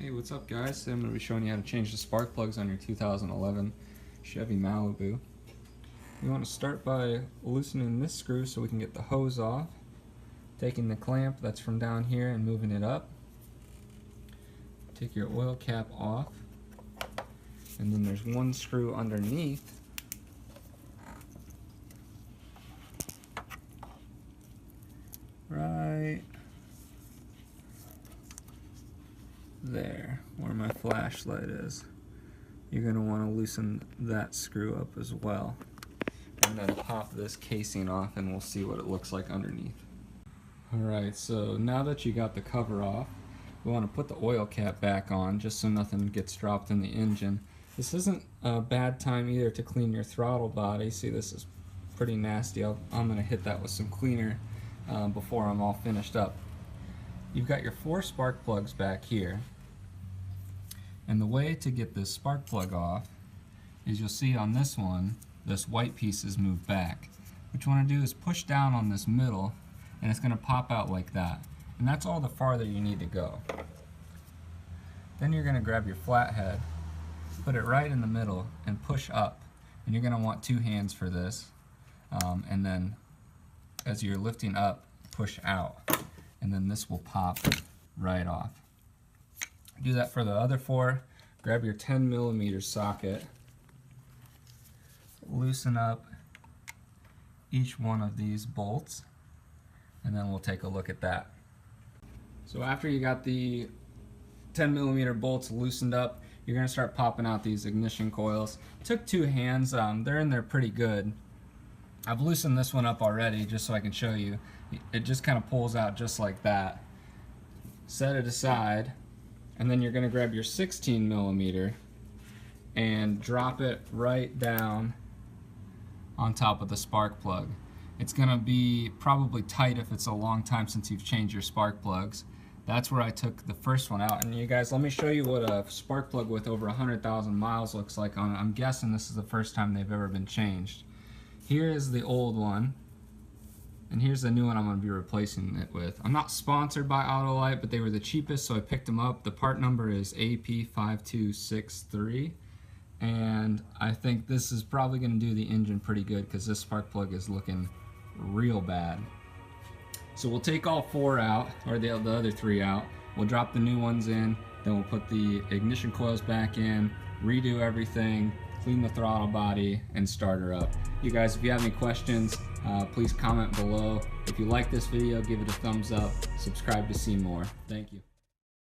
Hey, what's up guys? Today I'm going to be showing you how to change the spark plugs on your 2011 Chevy Malibu. You want to start by loosening this screw so we can get the hose off, taking the clamp that's from down here and moving it up. Take your oil cap off, and then there's one screw underneath right there where my flashlight is. You're going to want to loosen that screw up as well, and then pop this casing off and we'll see what it looks like underneath. Alright, so now that you got the cover off, we want to put the oil cap back on just so nothing gets dropped in the engine. This isn't a bad time either to clean your throttle body. See, this is pretty nasty. I'm going to hit that with some cleaner before I'm all finished up. You've got your 4 spark plugs back here, and the way to get this spark plug off is you'll see on this one, this white piece is moved back. What you want to do is push down on this middle, and it's going to pop out like that. And that's all the farther you need to go. Then you're going to grab your flathead, put it right in the middle, and push up. And you're going to want 2 hands for this. And then as you're lifting up, push out. And then this will pop right off. Do that for the other 4. Grab your 10mm socket, loosen up each one of these bolts, and then we'll take a look at that. So after you got the 10mm bolts loosened up, you're going to start popping out these ignition coils. Took 2 hands, they're in there pretty good. I've loosened this one up already just so I can show you. It just kind of pulls out just like that. Set it aside, and then you're going to grab your 16mm and drop it right down on top of the spark plug. It's going to be probably tight if it's a long time since you've changed your spark plugs. That's where I took the first one out. And you guys, let me show you what a spark plug with over 100,000 miles looks like on it. I'm guessing this is the first time they've ever been changed. Here is the old one, and here's the new one I'm going to be replacing it with. I'm not sponsored by Autolite, but they were the cheapest, so I picked them up. The part number is AP5263, and I think this is probably going to do the engine pretty good because this spark plug is looking real bad. So we'll take all 4 out, or the other 3 out. We'll drop the new ones in, then we'll put the ignition coils back in, redo everything, clean the throttle body, and start her up. You guys, if you have any questions, please comment below. If you like this video, give it a thumbs up, subscribe to see more. Thank you.